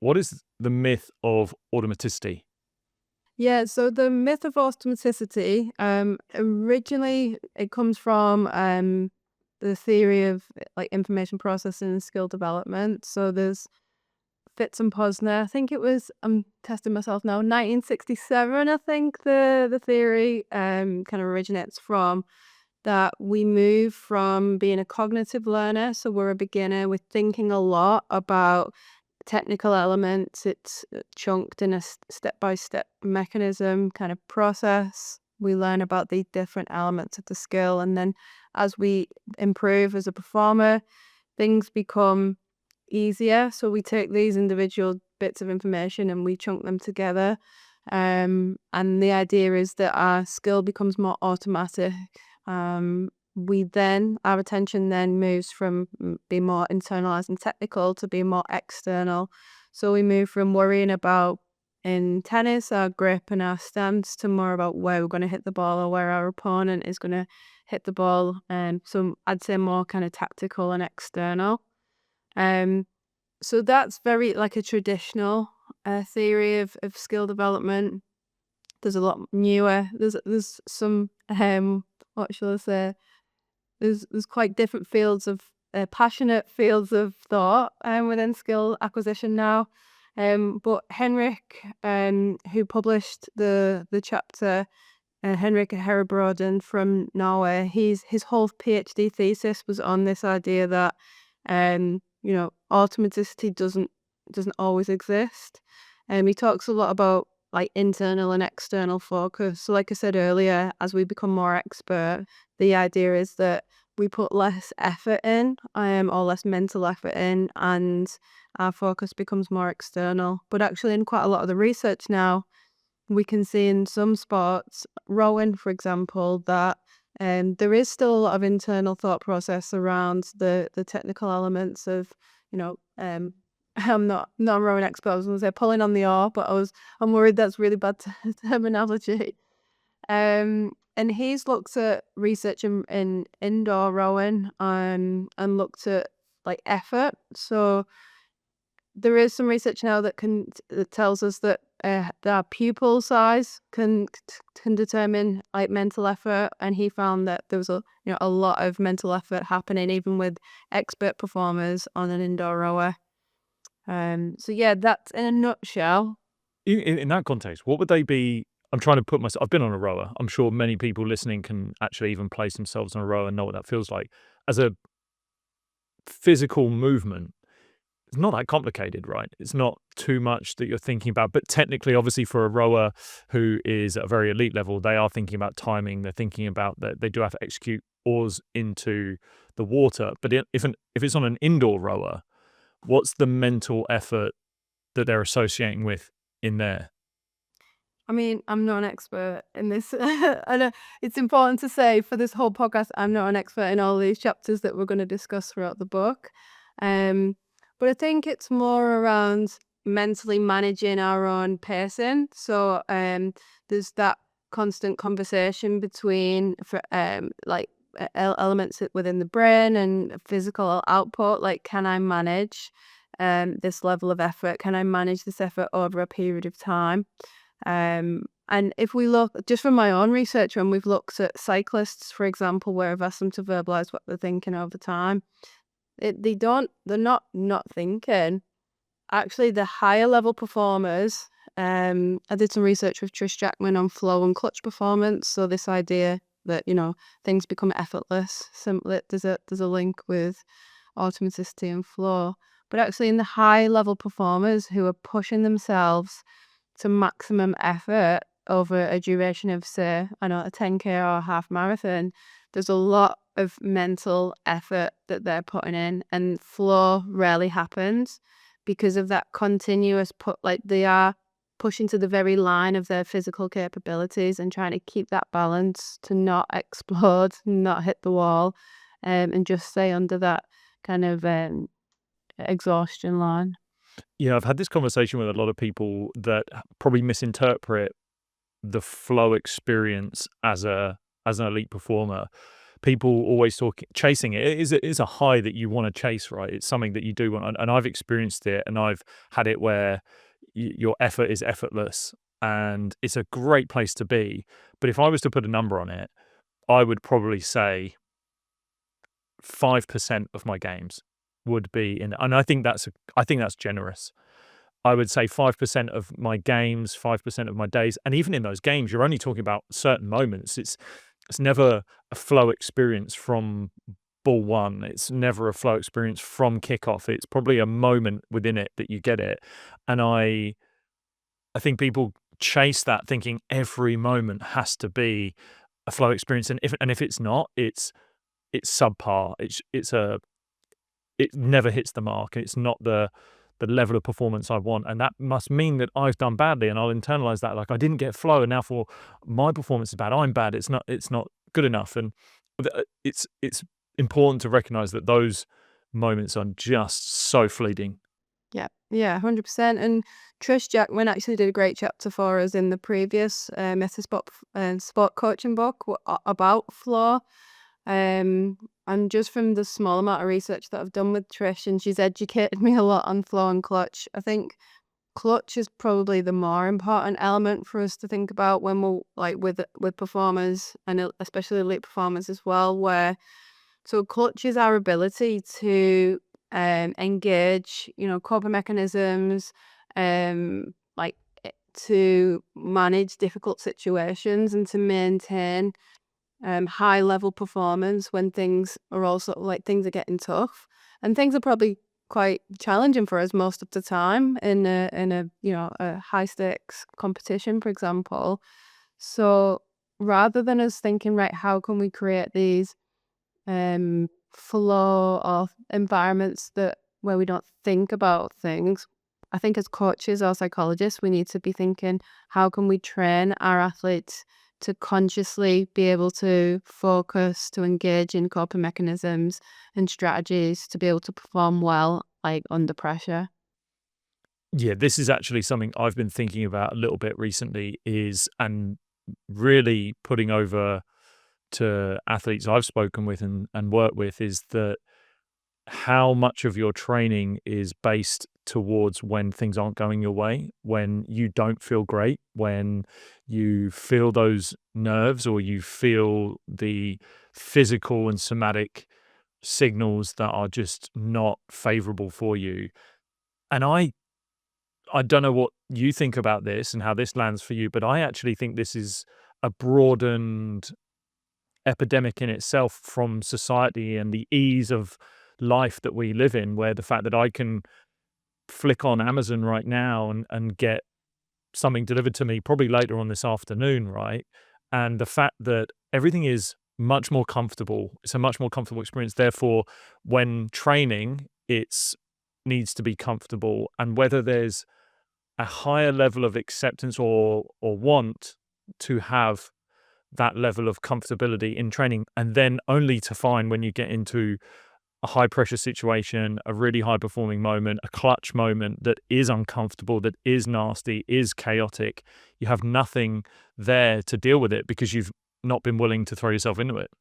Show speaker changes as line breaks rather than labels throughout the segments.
What is the myth of automaticity?
Yeah, so the myth of automaticity, originally it comes from the theory of like information processing and skill development. So there's Fitz and Posner. I think it was, I'm testing myself now, 1967, I think the theory kind of originates from, that we move from being a cognitive learner, so we're a beginner, we're thinking a lot about technical elements. It's chunked in a step-by-step mechanism kind of process. We learn about the different elements of the skill, and then as we improve as a performer, things become easier. So we take these individual bits of information and we chunk them together. And the idea is that our skill becomes more automatic. Our attention then moves from being more internalized and technical to being more external. So we move from worrying about, in tennis, our grip and our stance, to more about where we're going to hit the ball or where our opponent is going to hit the ball. So I'd say more kind of tactical and external. Um, so that's very like a traditional theory of skill development. There's a lot newer. There's some what shall I say? There's quite different fields of passionate fields of thought within skill acquisition now. But Henrik, who published the chapter, Henrik Herebroden from Norway, his whole PhD thesis was on this idea that automaticity doesn't always exist. He talks a lot about like internal and external focus. So like I said earlier, as we become more expert, the idea is that we put less effort in, or less mental effort in, and our focus becomes more external. But actually in quite a lot of the research now, we can see in some sports, rowing for example, that there is still a lot of internal thought process around the technical elements of, I'm not a rowing expert. I was going to say pulling on the oar, but I'm worried that's really bad terminology. And he's looked at research in indoor rowing, and looked at like effort. So there is some research now that tells us that our pupil size can determine like mental effort, and he found that there was a lot of mental effort happening even with expert performers on an indoor rower. So yeah, that's in a nutshell.
In that context, what would they be? I'm trying to put myself. I've been on a rower. I'm sure many people listening can actually even place themselves on a rower and know what that feels like. As a physical movement, it's not that complicated, right? It's not too much that you're thinking about. But technically, obviously, for a rower who is at a very elite level, they are thinking about timing. They're thinking about that they do have to execute oars into the water. But if it's on an indoor rower, what's the mental effort that they're associating with in there?
I mean, I'm not an expert in this. I know it's important to say for this whole podcast, I'm not an expert in all these chapters that we're going to discuss throughout the book. Um, but I think it's more around mentally managing our own pacing. So there's that constant conversation between elements within the brain and physical output. Like, can I manage this level of effort? Can I manage this effort over a period of time? And if we look just from my own research, when we've looked at cyclists, for example, where I've asked them to verbalize what they're thinking over time, they're not thinking. Actually, the higher level performers, I did some research with Trish Jackman on flow and clutch performance. So this idea that, things become effortless. Simply, there's a link with automaticity and flow. But actually in the high level performers who are pushing themselves to maximum effort over a duration of, say, I know, a 10K or a half marathon, there's a lot of mental effort that they're putting in, and flow rarely happens because of that continuous they are pushing to the very line of their physical capabilities and trying to keep that balance to not explode, not hit the wall, and just stay under that kind of exhaustion line.
Yeah, I've had this conversation with a lot of people that probably misinterpret the flow experience as an elite performer. people always talk chasing it. It is a high that you want to chase, right? It's something that you do want, and I've experienced it, and I've had it where your effort is effortless, and it's a great place to be. But if I was to put a number on it, I would probably say 5% of my games would be in, and I think that's generous. I would say 5% of my games, 5% of my days, and even in those games, you're only talking about certain moments. It's never a flow experience from ball one. It's never a flow experience from kickoff. It's probably a moment within it that you get it. And I think people chase that thinking every moment has to be a flow experience. And if it's not, it's subpar. It never hits the mark. It's not the level of performance I want, and that must mean that I've done badly, and I'll internalize that, like, I didn't get flow, and now for my performance is bad. I'm bad. It's not good enough, and it's important to recognize that those moments are just so fleeting.
Yeah, yeah, 100%. And Trish Jackman actually did a great chapter for us in the previous sport coaching book about flow. And just from the small amount of research that I've done with Trish, and she's educated me a lot on flow and clutch. I think clutch is probably the more important element for us to think about when we're like with performers, and especially elite performers as well. Where so clutch is our ability to engage, coping mechanisms, like to manage difficult situations and to maintain high level performance when things are also like things are getting tough, and things are probably quite challenging for us most of the time in a a high stakes competition, for example. So rather than us thinking, right, how can we create these flow of environments that where we don't think about things, I think as coaches or psychologists, we need to be thinking, how can we train our athletes to consciously be able to focus, to engage in coping mechanisms and strategies to be able to perform well, like under pressure.
Yeah, this is actually something I've been thinking about a little bit recently, is and really putting over to athletes I've spoken with and worked with, is that how much of your training is based towards when things aren't going your way, when you don't feel great, when you feel those nerves or you feel the physical and somatic signals that are just not favorable for you. And I don't know what you think about this and how this lands for you, but I actually think this is a broadened epidemic in itself from society and the ease of life that we live in, where the fact that I can flick on Amazon right now and get something delivered to me probably later on this afternoon, right? And the fact that everything is much more comfortable, it's a much more comfortable experience. Therefore, when training, it's needs to be comfortable. And whether there's a higher level of acceptance or want to have that level of comfortability in training, and then only to find when you get into a high pressure situation, a really high performing moment, a clutch moment that is uncomfortable, that is nasty, is chaotic, you have nothing there to deal with it because you've not been willing to throw yourself into it.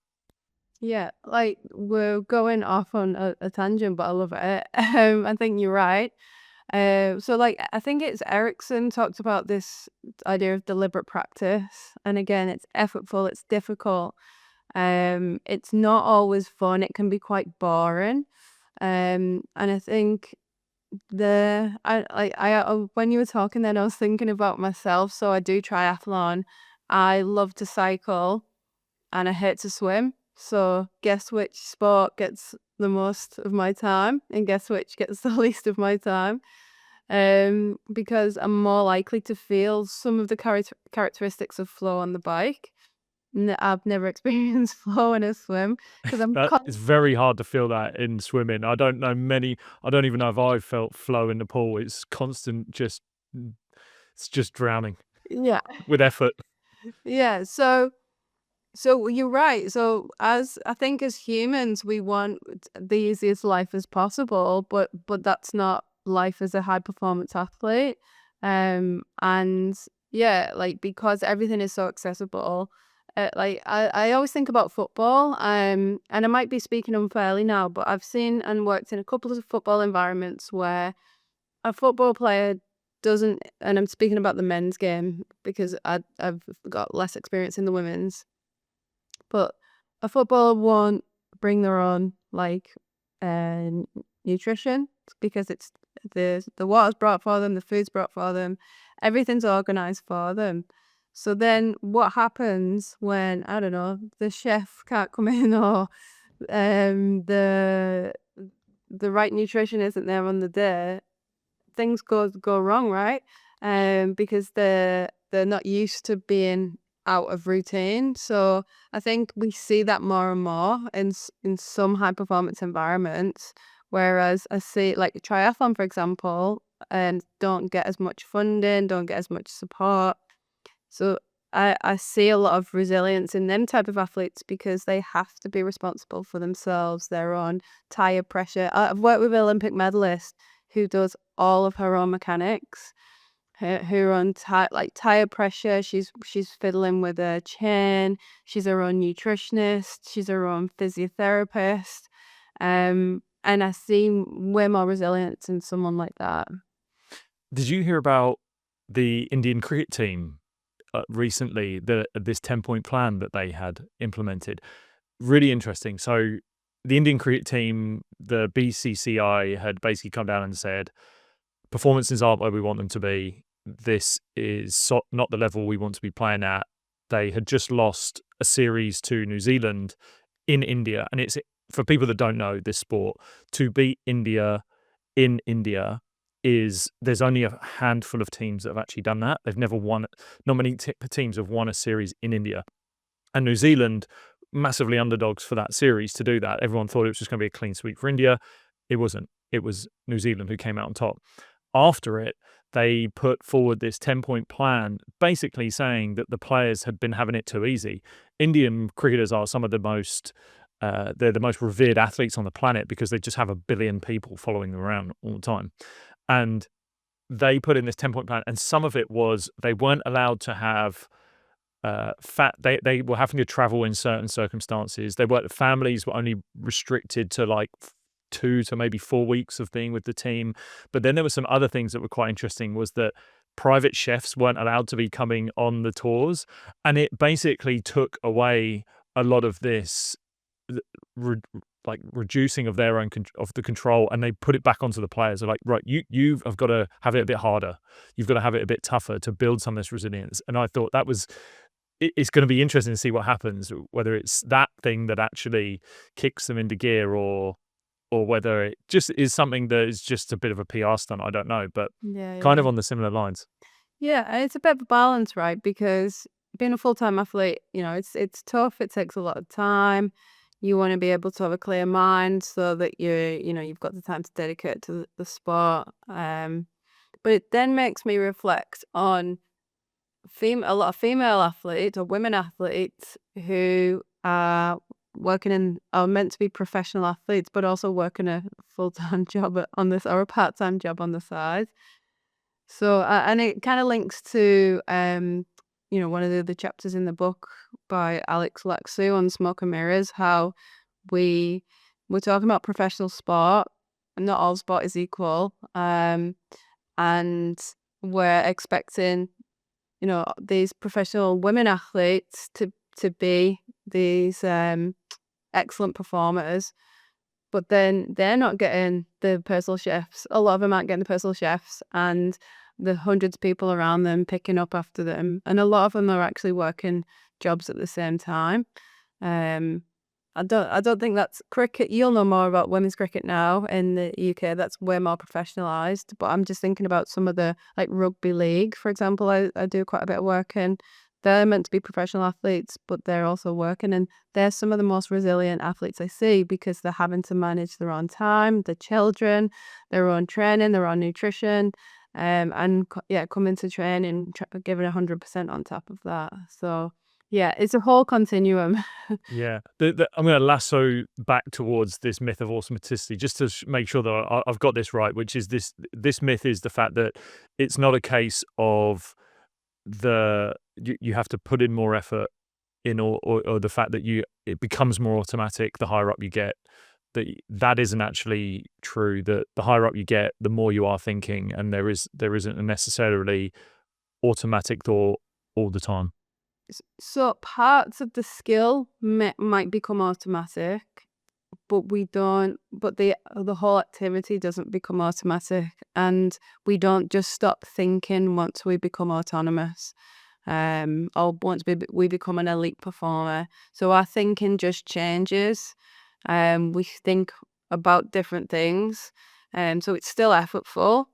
Yeah, like we're going off on a tangent, but I love it. I think you're right. So like I think it's Erickson talked about this idea of deliberate practice, and again, it's effortful, it's difficult. It's not always fun. It can be quite boring. And I think when you were talking, then I was thinking about myself. So I do triathlon. I love to cycle, and I hate to swim. So guess which sport gets the most of my time, and guess which gets the least of my time. Because I'm more likely to feel some of the characteristics of flow on the bike. I've never experienced flow in a swim because I'm
That is very hard to feel that in swimming. I don't even know if I've felt flow in the pool. It's constant, just it's just drowning
yeah,
with effort.
yeah. So you're right. So as I think as humans, we want the easiest life as possible, but that's not life as a high performance athlete. And yeah, like because everything is so accessible, Like I always think about football, and I might be speaking unfairly now, but I've seen and worked in a couple of football environments where a football player doesn't, and I'm speaking about the men's game because I've got less experience in the women's, but a footballer won't bring their own like uh, nutrition because it's the water's brought for them, the food's brought for them, everything's organized for them. So then what happens when, I don't know, the chef can't come in, or the right nutrition isn't there on the day, things go wrong, right? Because they're not used to being out of routine. So I think we see that more and more in some high performance environments. Whereas I see like triathlon, for example, and don't get as much funding, don't get as much support. So I see a lot of resilience in them type of athletes because they have to be responsible for themselves, their own tire pressure. I've worked with an Olympic medalist who does all of her own mechanics, her own tire pressure. She's fiddling with her chain. She's her own nutritionist. She's her own physiotherapist. And I see way more resilience in someone like that.
Did you hear about the Indian cricket team recently? This 10-point plan that they had implemented. Really interesting. So the Indian cricket team, the BCCI, had basically come down and said, performances aren't where we want them to be. This is not the level we want to be playing at. They had just lost a series to New Zealand in India. And it's, for people that don't know this sport, to beat India in India there's only a handful of teams that have actually done that. They've never won. Not many teams have won a series in India. And New Zealand, massively underdogs for that series to do that. Everyone thought it was just going to be a clean sweep for India. It wasn't. It was New Zealand who came out on top. After it, they put forward this 10-point plan, basically saying that the players had been having it too easy. Indian cricketers are some of the most they're the most revered athletes on the planet because they just have 1 billion people following them around all the time. And they put in this 10-point plan, and some of it was they weren't allowed to have fat. They were having to travel in certain circumstances. Families were only restricted to like 2 to maybe 4 weeks of being with the team. But then there were some other things that were quite interesting, was that private chefs weren't allowed to be coming on the tours, and it basically took away a lot of this reducing of their own of the control, and they put it back onto the players. They're like, right, you've got to have it a bit harder. You've got to have it a bit tougher to build some of this resilience. And I thought that was, it's going to be interesting to see what happens, whether it's that thing that actually kicks them into gear, or whether it just is something that is just a bit of a PR stunt. I don't know, but
Yeah,
kind
yeah.
of on the similar lines.
Yeah, it's a bit of a balance, right? Because being a full-time athlete, it's tough. It takes a lot of time. You want to be able to have a clear mind so that you've got the time to dedicate to the sport. But it then makes me reflect on a lot of female athletes or women athletes who are meant to be professional athletes, but also working a full-time job on this, or a part-time job on the side. So, and it kind of links to, one of the other chapters in the book by Alex Laxu on Smoke and Mirrors, how we're talking about professional sport, and not all sport is equal, and we're expecting, these professional women athletes to be these excellent performers. But then they're not getting the personal chefs. A lot of them aren't getting the personal chefs and the hundreds of people around them picking up after them. And a lot of them are actually working jobs at the same time. Um, I don't think that's cricket. You'll know more about women's cricket now in the UK. That's way more professionalised. But I'm just thinking about some of the, like, rugby league, for example. I do quite a bit of work in. They're meant to be professional athletes, but they're also working, and they're some of the most resilient athletes I see because they're having to manage their own time, the children, their own training, their own nutrition, and coming to training, giving 100% on top of that. So yeah, it's a whole continuum.
Yeah, I'm going to lasso back towards this myth of automaticity, just to make sure that I've got this right, which is this myth is the fact that it's not a case of you have to put in more effort or the fact that it becomes more automatic the higher up you get, that isn't actually true. That the higher up you get, the more you are thinking, and there isn't a necessarily automatic thought all the time.
So parts of the skill might become automatic, but we don't. But the whole activity doesn't become automatic, and we don't just stop thinking once we become autonomous, or once we become an elite performer. So our thinking just changes. We think about different things, so it's still effortful,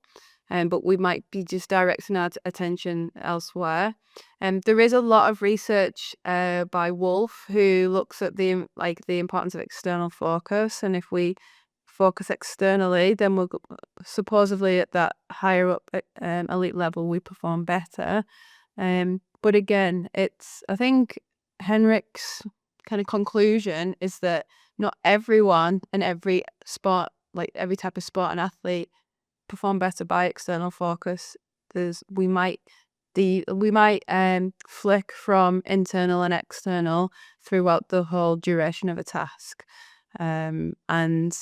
but we might be just directing our attention elsewhere. There is a lot of research by Wolf who looks at the importance of external focus, and if we focus externally, then we'll supposedly at that higher up elite level we perform better. But again, I think Henrik's kind of conclusion is that not everyone and every sport, like every type of sport and athlete, perform better by external focus. We might flick from internal and external throughout the whole duration of a task. And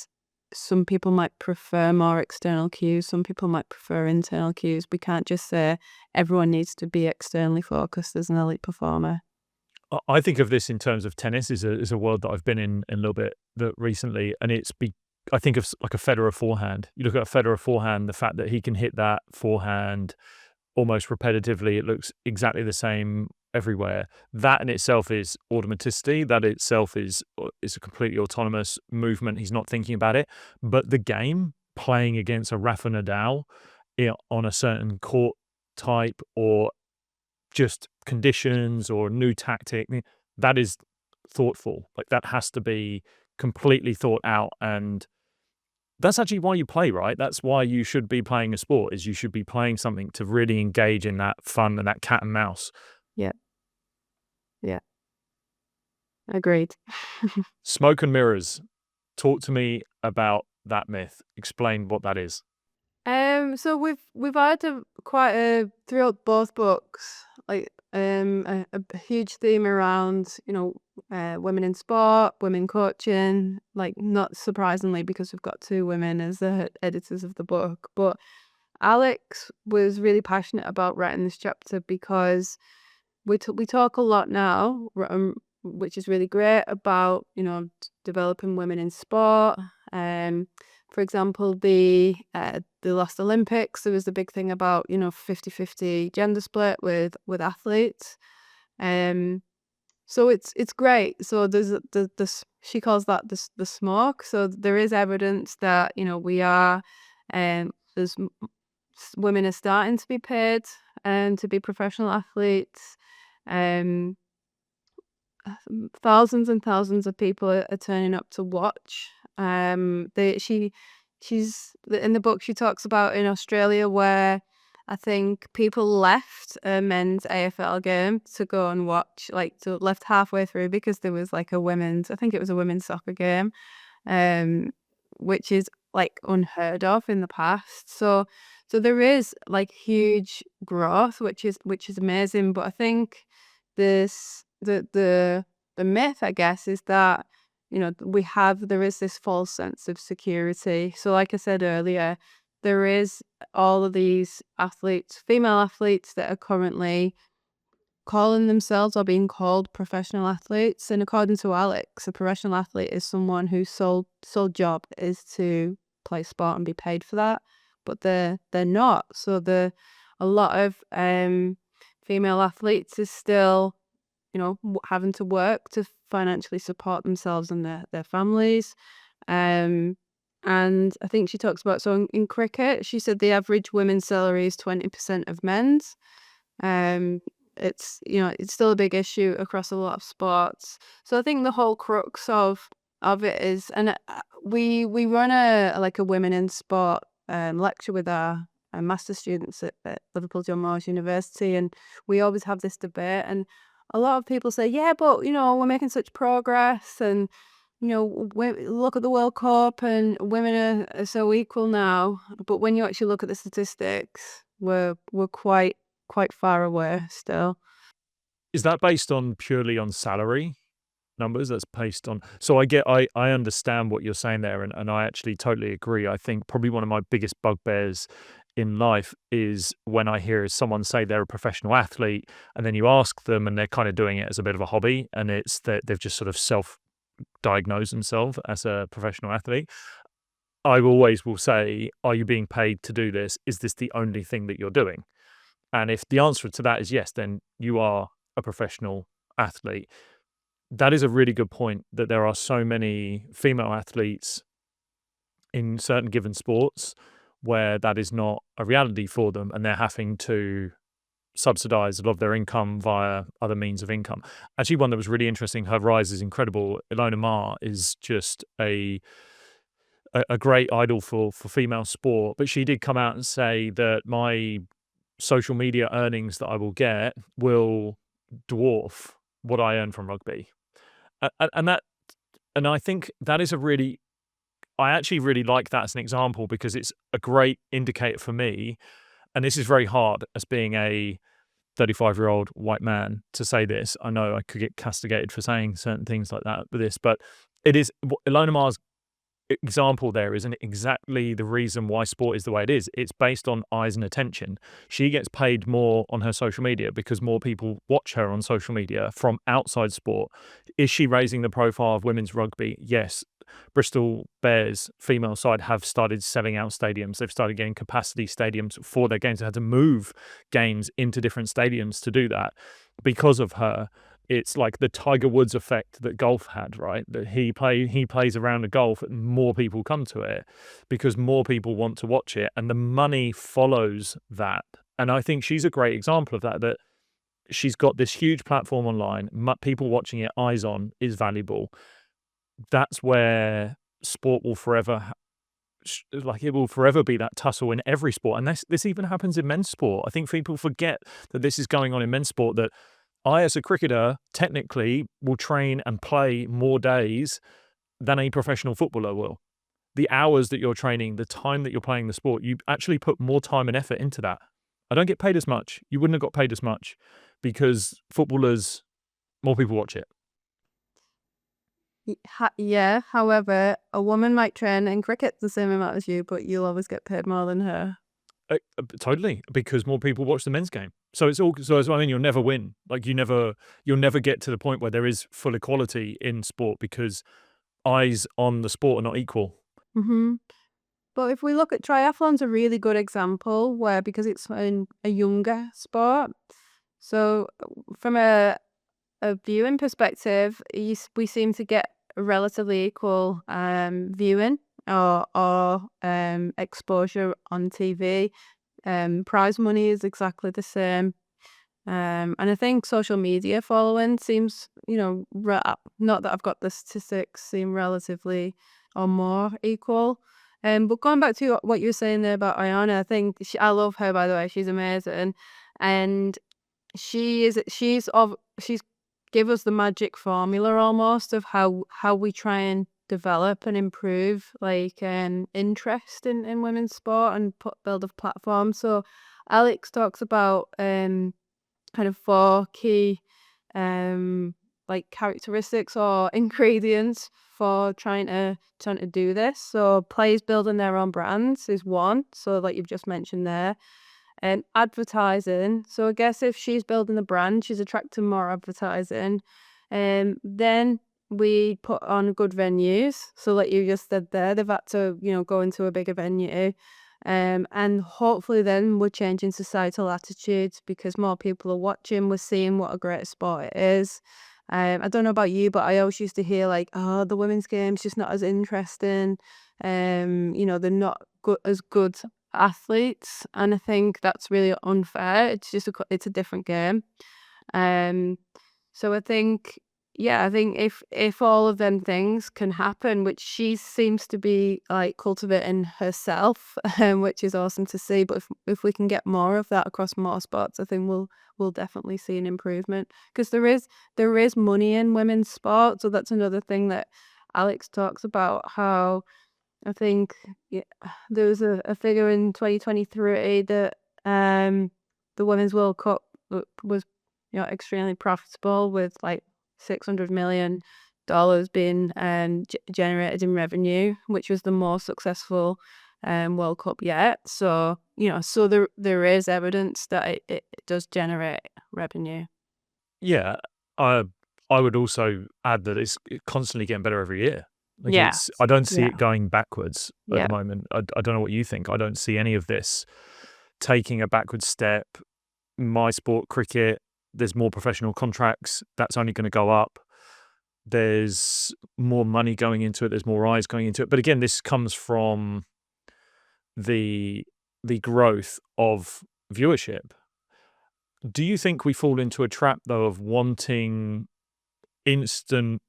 some people might prefer more external cues, some people might prefer internal cues. We can't just say everyone needs to be externally focused as an elite performer.
I think of this in terms of tennis is a world that I've been in a little bit that recently, and I think of like a Federer forehand. You look at a Federer forehand, the fact that he can hit that forehand almost repetitively, it looks exactly the same everywhere. That in itself is automaticity. That itself is a completely autonomous movement. He's not thinking about it. But the game, playing against a Rafa Nadal on a certain court type or just conditions or new tactic, that is thoughtful. Like that has to be completely thought out, and that's actually why you play, right? That's why you should be playing a sport, is you should be playing something to really engage in that fun and that cat and mouse.
Yeah, yeah, agreed.
Smoke and mirrors. Talk to me about that myth. Explain what that is.
So we've had throughout both books, like a huge theme around women in sport, women coaching. Like not surprisingly, because we've got two women as the editors of the book. But Alex was really passionate about writing this chapter because we talk a lot now, which is really great, about developing women in sport. For example, the last Olympics, there was the big thing about 50-50 gender split with athletes. So it's great. So there's she calls that the smoke. So there is evidence that we are, there's women are starting to be paid to be professional athletes. Um, Thousands and thousands of people are turning up to watch. She's in the book. She talks about in Australia where I think people left a men's AFL game to go and watch, left halfway through because there was like I think it was a women's soccer game, um, which is like unheard of in the past. So there is like huge growth, which is amazing. But I think this the myth, I guess, is that there is this false sense of security. So like I said earlier, there is all of these athletes, female athletes, that are currently calling themselves or being called professional athletes. And according to Alex, a professional athlete is someone whose sole job is to play sport and be paid for that. But they're not. So a lot of female athletes is still having to work to financially support themselves and their families. Um, and I think she talks about, so in cricket, she said the average women's salary is 20% of men's. Um, it's still a big issue across a lot of sports. So I think the whole crux of it is, and we run a women in sport lecture with our master students at Liverpool John Moores University, and we always have this debate. And a lot of people say, yeah, but we're making such progress, and look at the World Cup, and women are so equal now. But when you actually look at the statistics, we're quite far away still.
Is that based on purely on salary numbers? That's based on, so I understand what you're saying there, and I actually totally agree. I think probably one of my biggest bugbears in life is when I hear someone say they're a professional athlete, and then you ask them and they're kind of doing it as a bit of a hobby, and it's that they've just sort of self-diagnosed themselves as a professional athlete. I always will say, "Are you being paid to do this? Is this the only thing that you're doing?" And if the answer to that is yes, then you are a professional athlete. That is a really good point, that there are so many female athletes in certain given sports where that is not a reality for them, and they're having to subsidize a lot of their income via other means of income. Actually, one that was really interesting, her rise is incredible. Ilona Maher is just a great idol for female sport, but she did come out and say that my social media earnings that I will get will dwarf what I earn from rugby. And that, and I think that is a really, I actually really like that as an example, because it's a great indicator for me. And this is very hard as being a 35-year-old white man to say this. I know I could get castigated for saying certain things like that with this, but it is Ilona Maher's example there isn't exactly the reason why sport is the way it is. It's based on eyes and attention. She gets paid more on her social media because more people watch her on social media from outside sport. Is she raising the profile of women's rugby? Yes. Bristol Bears female side have started selling out stadiums. They've started getting capacity stadiums for their games. They had to move games into different stadiums to do that because of her. It's like the Tiger Woods effect that golf had, right? That he plays a round of golf and more people come to it because more people want to watch it, and the money follows that. And I think she's a great example of that, that she's got this huge platform online, people watching it, eyes on, is valuable. That's where sport will forever like, it will forever be that tussle in every sport. And this even happens in men's sport. I think people forget that this is going on in men's sport, that I, as a cricketer, technically will train and play more days than a professional footballer will. The hours that you're training, the time that you're playing the sport, you actually put more time and effort into that. I don't get paid as much. You wouldn't have got paid as much because footballers, more people watch it.
Yeah, however, a woman might train in cricket the same amount as you, but you'll always get paid more than her.
Totally, because more people watch the men's game. So it's all. So I mean, you'll never win. Like you'll never get to the point where there is full equality in sport because eyes on the sport are not equal.
Hmm. But if we look at triathlon's a really good example where, because it's a younger sport, so from a viewing perspective, we seem to get a relatively equal viewing or exposure on TV. Prize money is exactly the same. And I think social media following seems, not that I've got the statistics, seem relatively or more equal. But going back to what you were saying there about Ayana, I think I love her, by the way. She's amazing, and she's give us the magic formula almost of how we try and develop and improve like interest in women's sport and build a platform. So Alex talks about kind of 4 key like characteristics or ingredients for trying to do this. So players building their own brands is one. So like you've just mentioned there. And advertising. So I guess if she's building a brand, she's attracting more advertising. Then we put on good venues. So like you just said there, they've had to, go into a bigger venue. And hopefully then we're changing societal attitudes because more people are watching. We're seeing what a great sport it is. I don't know about you, but I always used to hear like, oh, the women's game's just not as interesting. They're not as good athletes, and I think that's really unfair. It's just it's a different game. Um, so I think if all of them things can happen, which she seems to be like cultivating herself, which is awesome to see. But if we can get more of that across more sports, I think we'll definitely see an improvement because there is money in women's sport. So that's another thing that Alex talks about, how I think there was a figure in 2023 that the Women's World Cup was extremely profitable with like $600 million being generated in revenue, which was the most successful World Cup yet. So there is evidence that it does generate revenue.
Yeah, I I would also add that it's constantly getting better every year. Like,
Yeah,
I don't see
yeah,
it going backwards at the
yeah.
moment. I don't know what you think. I don't see any of this taking a backward step. My sport, cricket, there's more professional contracts. That's only gonna go up. There's more money going into it. There's more eyes going into it. But again, this comes from the growth of viewership. Do you think we fall into a trap, though, of wanting instant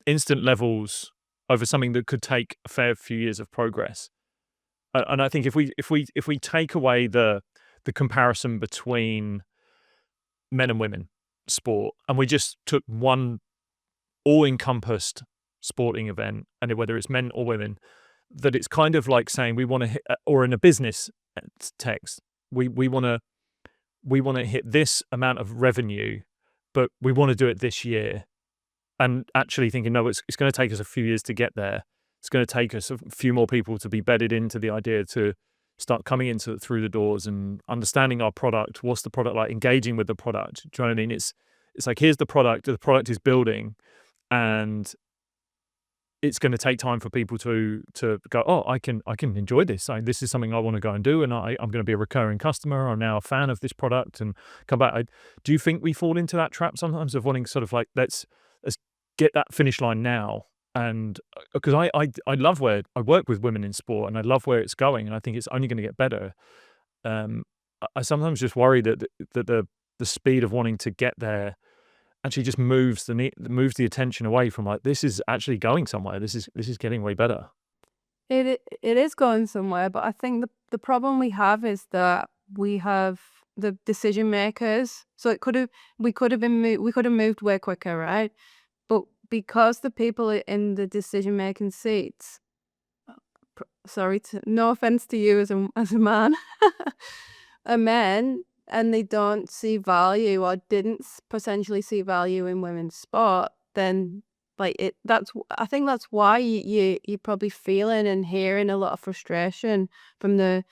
levels over something that could take a fair few years of progress? And I think if we take away the comparison between men and women sport, and we just took one all-encompassed sporting event, and whether it's men or women, that it's kind of like saying we want to hit, or in a business text, we want to hit this amount of revenue, but we want to do it this year. And actually thinking, no, it's going to take us a few years to get there. It's going to take us a few more people to be bedded into the idea, to start coming into through the doors and understanding our product. What's the product like? Engaging with the product. Do you know what I mean? It's like, here's the product. The product is building, and it's going to take time for people to go, oh, I can enjoy this. This is something I want to go and do, and I'm going to be a recurring customer. I'm now a fan of this product and come back. Do you think we fall into that trap sometimes of wanting sort of like, let's get that finish line now? And because I love where I work with women in sport, and I love where it's going, and I think it's only going to get better. I sometimes just worry that the speed of wanting to get there actually just moves the attention away from, like, this is actually going somewhere. This is getting way better.
It is going somewhere, but I think the problem we have is that we have the decision makers. So we could have moved way quicker, right? But because the people in the decision making seats, sorry, no offense to you as a man, are men, and they don't see value, or didn't potentially see value in women's sport, then I think that's why you're probably feeling and hearing a lot of frustration from the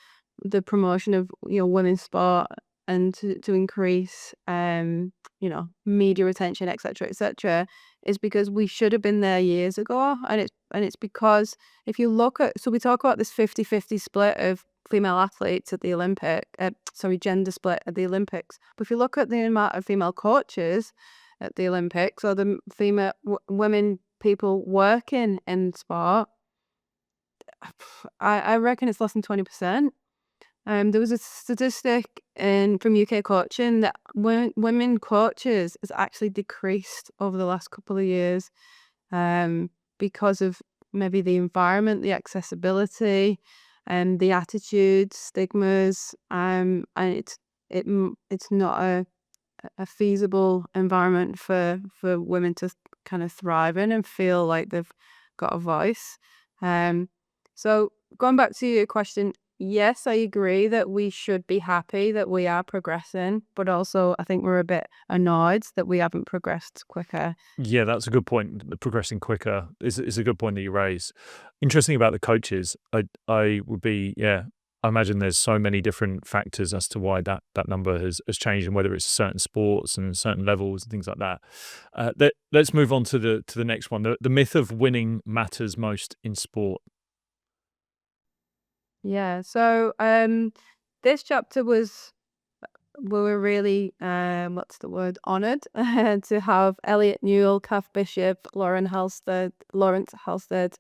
promotion of women's sport, and to increase media attention, etc., etc., is because we should have been there years ago. And it's because if you look at, so we talk about this 50-50 split of female athletes at the gender split at the Olympics. But if you look at the amount of female coaches at the Olympics, or the female women people working in sport, I reckon it's less than 20%. There was a statistic from UK coaching that women coaches has actually decreased over the last couple of years, because of maybe the environment, the accessibility, and the attitudes, stigmas, and it's not a feasible environment for women to kind of thrive in and feel like they've got a voice. So going back to your question, yes, I agree that we should be happy that we are progressing, but also I think we're a bit annoyed that we haven't progressed quicker.
Yeah, that's a good point. The progressing quicker is a good point that you raise. Interesting about the coaches. I would be, yeah, I imagine there's so many different factors as to why that number has changed, and whether it's certain sports and certain levels and things like that. Let's move on to the next one. The myth of winning matters most in sport.
Yeah. So this chapter we were really what's the word, honored to have Elliot Newell, Kath Bishop, Lawrence Halstead,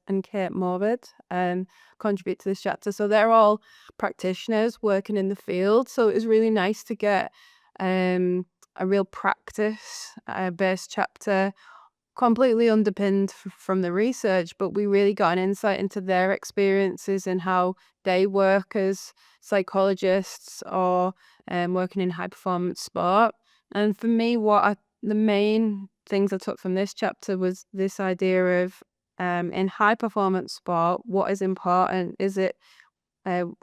and Kate Morvid contribute to this chapter. So they're all practitioners working in the field. So it was really nice to get a real practice based chapter, completely underpinned from the research, but we really got an insight into their experiences and how they work as psychologists, or working in high performance sport. And for me, the main things I took from this chapter was this idea of, in high performance sport, what is important? Is it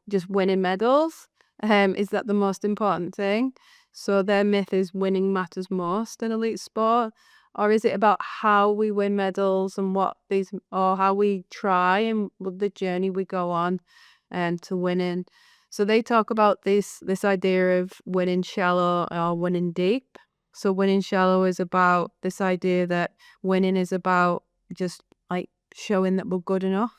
just winning medals? Is that the most important thing? So their myth is winning matters most in elite sport, or is it about how we win medals and or how we try and the journey we go on and to winning? So they talk about this idea of winning shallow or winning deep. So winning shallow is about this idea that winning is about just like showing that we're good enough.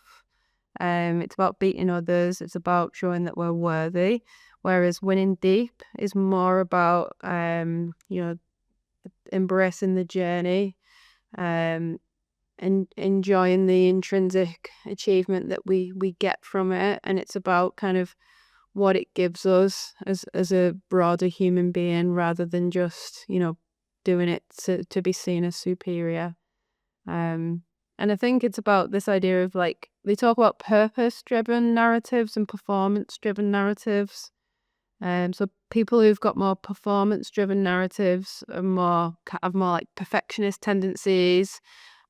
It's about beating others. It's about showing that we're worthy. Whereas winning deep is more about embracing the journey, um, and enjoying the intrinsic achievement that we get from it. And it's about kind of what it gives us as a broader human being, rather than just doing it to be seen as superior. And I think it's about this idea of like, they talk about purpose-driven narratives and performance-driven narratives. So people who've got more performance-driven narratives have more like perfectionist tendencies,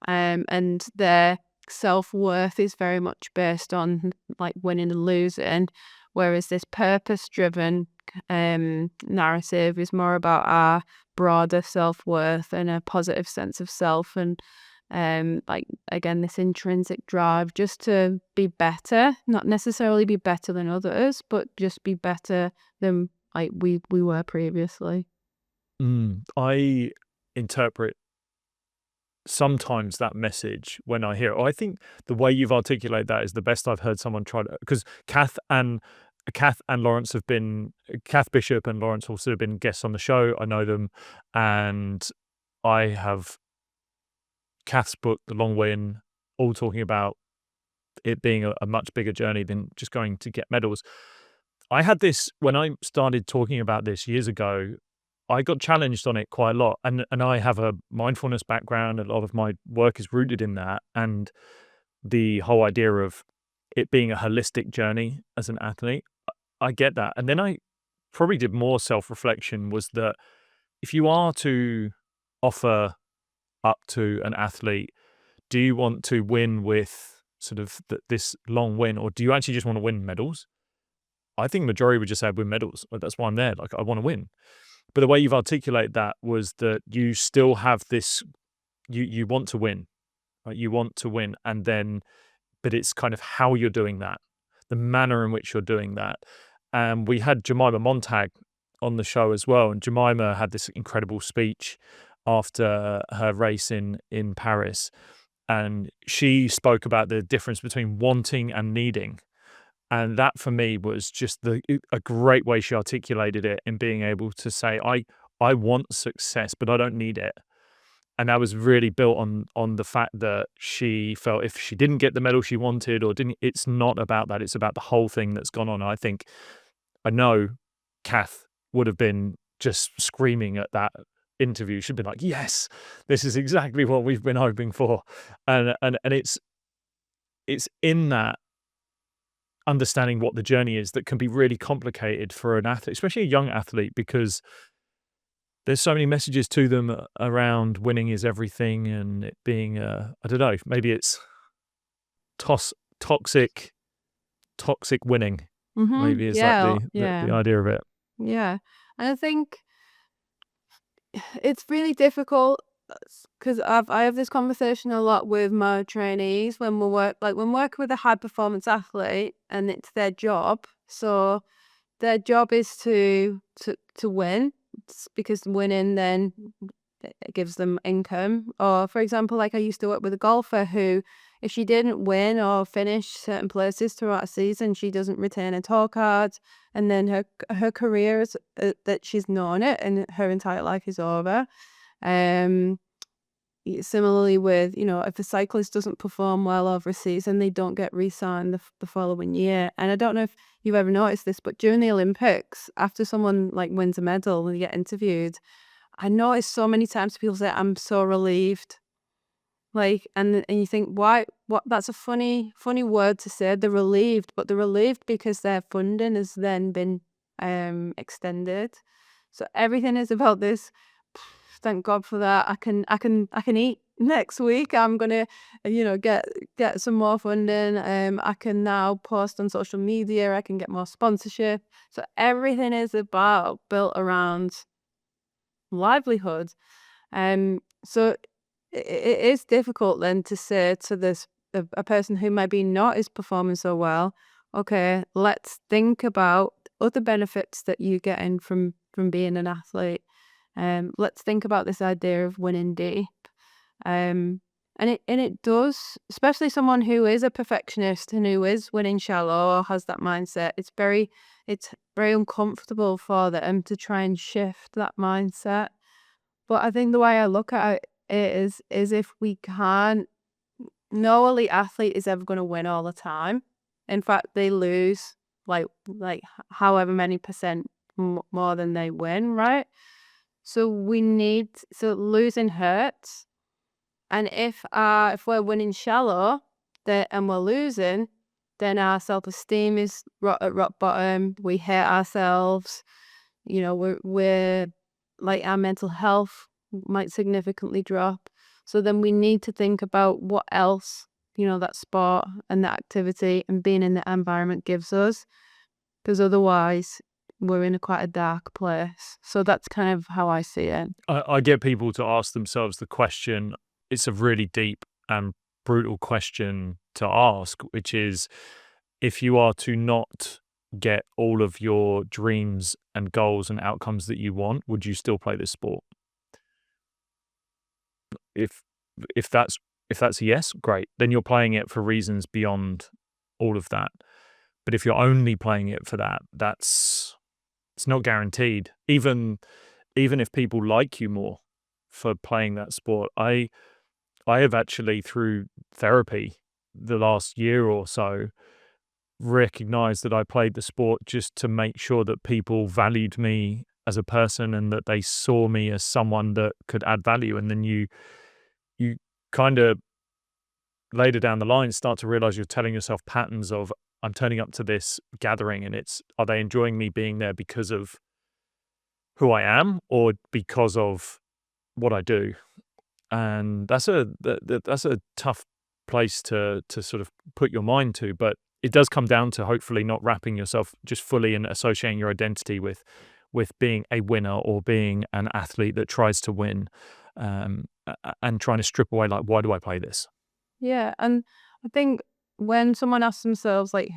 and their self-worth is very much based on like winning and losing, whereas this purpose-driven narrative is more about our broader self-worth and a positive sense of self, and like again this intrinsic drive just to be better, not necessarily be better than others, but just be better than like we were previously.
I interpret sometimes that message when I hear it. I think the way you've articulated that is the best I've heard someone try to, because Kath and Lawrence have been Kath Bishop and Lawrence also have been guests on the show. I know them, and I have Kath's book, The Long Win, all talking about it being a much bigger journey than just going to get medals. I had this when I started talking about this years ago. I got challenged on it quite a lot, and I have a mindfulness background. A lot of my work is rooted in that, and the whole idea of it being a holistic journey as an athlete. I get that, and then I probably did more self-reflection, was that if you are to offer up to an athlete, do you want to win with sort of this long win, or do you actually just want to win medals? I think majority would just say win medals. Like, that's why I'm there. Like, I want to win. But the way you've articulated that was that you still have this. You want to win, right? You want to win, and then, but it's kind of how you're doing that, the manner in which you're doing that. And we had Jemima Montag on the show as well, and Jemima had this incredible speech after her race in Paris, and she spoke about the difference between wanting and needing. And that for me was just a great way she articulated it, in being able to say, I want success, but I don't need it. And that was really built on the fact that she felt if she didn't get the medal she wanted or didn't, it's not about that. It's about the whole thing that's gone on. I know Kath would have been just screaming at that interview. She'd been like, yes, this is exactly what we've been hoping for. And it's in that understanding what the journey is that can be really complicated for an athlete, especially a young athlete, because there's so many messages to them around winning is everything, and it being I don't know, maybe it's toxic winning. Maybe is like
Yeah,
the
yeah,
idea of it.
yeah. And I think it's really difficult because I have this conversation a lot with my trainees when when working with a high performance athlete and it's their job. So their job is to win. It's because winning then it gives them income. Or for example, like I used to work with a golfer who, if she didn't win or finish certain places throughout a season, she doesn't retain a tour card, and then her career is that she's known it, and her entire life is over. Um, Similarly with, if a cyclist doesn't perform well over a season, they don't get re-signed the following year. And I don't know if you've ever noticed this, but during the Olympics, after someone like wins a medal and they get interviewed, I noticed so many times people say, "I'm so relieved." Like, and you think, why? What? That's a funny word to say. They're relieved, but they're relieved because their funding has then been extended. So everything is about this. Thank God for that. I can eat next week. I'm gonna, get some more funding. I can now post on social media. I can get more sponsorship. So everything is built around livelihood. So it is difficult then to say to a person who maybe not is performing so well, okay, let's think about other benefits that you get in from being an athlete. Let's think about this idea of winning deep. And it does, especially someone who is a perfectionist and who is winning shallow or has that mindset. It's very uncomfortable for them to try and shift that mindset. But I think the way I look at it is if we can't, no elite athlete is ever going to win all the time. In fact, they lose however many percent more than they win, right? So losing hurts. And if we're winning shallow, and we're losing, then our self-esteem is at rock bottom. We hate ourselves. We're like, our mental health might significantly drop. So then we need to think about what else, that sport and that activity and being in that environment gives us, because otherwise we're in quite a dark place. So that's kind of how I see it.
I get people to ask themselves the question. It's a really deep and brutal question to ask, which is, if you are to not get all of your dreams and goals and outcomes that you want, would you still play this sport? If if that's if that's a yes, great. Then you're playing it for reasons beyond all of that. But if you're only playing it for that, it's not guaranteed. Even if people like you more for playing that sport. I have actually, through therapy the last year or so, recognized that I played the sport just to make sure that people valued me as a person and that they saw me as someone that could add value. And then you kind of, later down the line, start to realize you're telling yourself patterns of, I'm turning up to this gathering and are they enjoying me being there because of who I am or because of what I do? And that's a tough place to sort of put your mind to, but it does come down to hopefully not wrapping yourself just fully and associating your identity with being a winner or being an athlete that tries to win, and trying to strip away, like, why do I play this?
Yeah, and I think when someone asks themselves, like,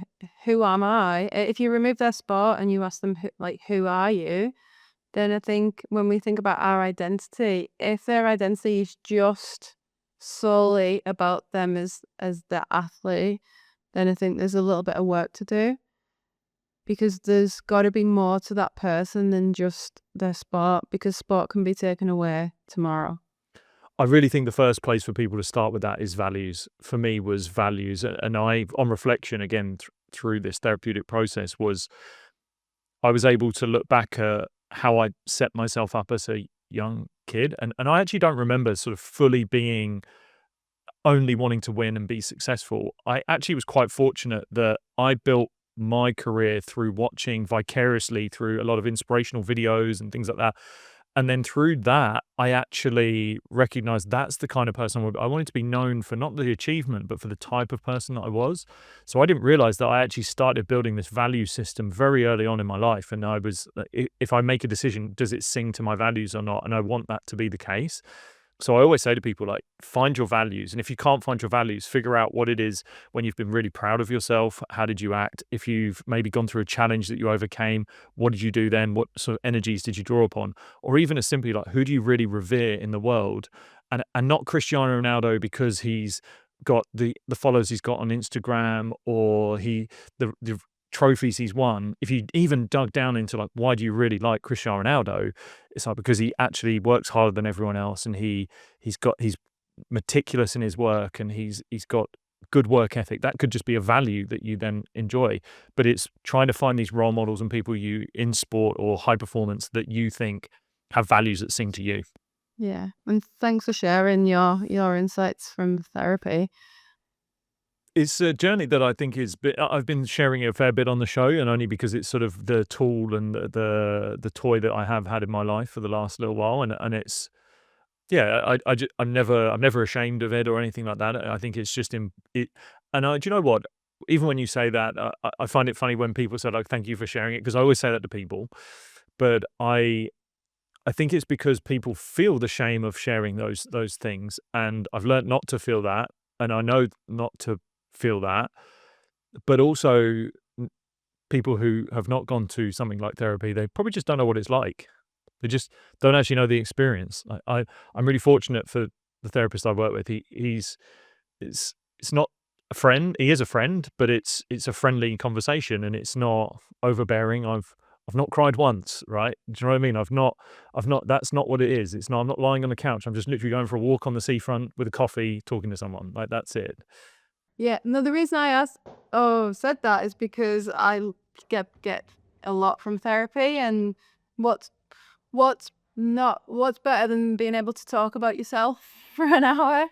who am I? If you remove their sport and you ask them, who are you? Then I think when we think about our identity, if their identity is just solely about them as the athlete, then I think there's a little bit of work to do, because there's got to be more to that person than just their sport, because sport can be taken away tomorrow.
I really think the first place for people to start with that is values. For me, was values, and I, on reflection again through this therapeutic process, was I was able to look back at how I set myself up as a young kid, and I actually don't remember sort of fully being only wanting to win and be successful. I actually was quite fortunate that I built my career through watching vicariously through a lot of inspirational videos and things like that. And then through that, I actually recognized that's the kind of person I wanted to be known for, not the achievement, but for the type of person that I was. So I didn't realize that I actually started building this value system very early on in my life. And I was, if I make a decision, does it sing to my values or not? And I want that to be the case. So I always say to people, like, find your values. And if you can't find your values, figure out what it is when you've been really proud of yourself. How did you act? If you've maybe gone through a challenge that you overcame, what did you do then? What sort of energies did you draw upon? Or even as simply like, who do you really revere in the world? And not Cristiano Ronaldo because he's got the followers he's got on Instagram, or the trophies he's won. If you even dug down into, like, why do you really like Cristiano Ronaldo? It's like, because he actually works harder than everyone else, and he's meticulous in his work, and he's got good work ethic. That could just be a value that you then enjoy. But it's trying to find these role models and people you in sport or high performance that you think have values that sing to you.
Yeah, and thanks for sharing your insights from therapy.
It's a journey that I think I've been sharing it a fair bit on the show, and only because it's sort of the tool and the toy that I have had in my life for the last little while, and it's, yeah, I'm never ashamed of it or anything like that. I think it's just in it, and do you know what? Even when you say that, I find it funny when people say, like, "Thank you for sharing it," because I always say that to people, but I think it's because people feel the shame of sharing those things, and I've learnt not to feel that, and I know not to feel that. But also, people who have not gone to something like therapy, they probably just don't know what it's like. They just don't actually know the experience. I'm really fortunate for the therapist I work with. It's not a friend. He is a friend, but it's a friendly conversation, and it's not overbearing. I've not cried once, right? Do you know what I mean? I've not that's not what it is. It's not I'm not lying on the couch. I'm just literally going for a walk on the seafront with a coffee, talking to someone. Like, that's it.
Yeah, no, the reason I said that is because I get a lot from therapy, and what's what's better than being able to talk about yourself for an hour?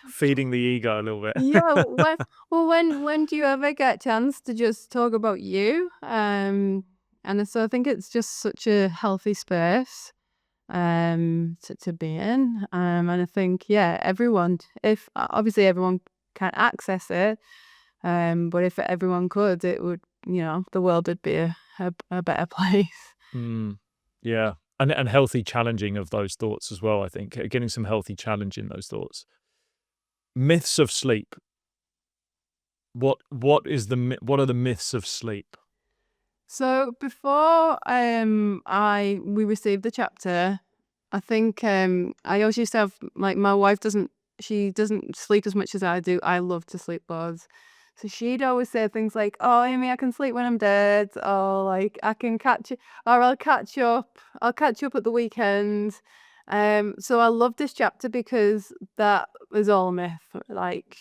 Feeding the ego a little bit.
Yeah, when do you ever get a chance to just talk about you? And so I think it's just such a healthy space to be in. And I think, yeah, everyone, if obviously everyone can't access it, but if everyone could, it would, the world would be a better place.
Mm, yeah, and healthy challenging of those thoughts as well, I think, getting some healthy challenge in those thoughts. Myths of sleep. What are the myths of sleep?
So before we received the chapter, I think I always used to have, like, my wife doesn't sleep as much as I do. I love to sleep loads. So she'd always say things like, "Oh, Amy, I can sleep when I'm dead," or like, "I can catch you," or "I'll catch you up. I'll catch you up at the weekend." So I love this chapter because that is all a myth. Like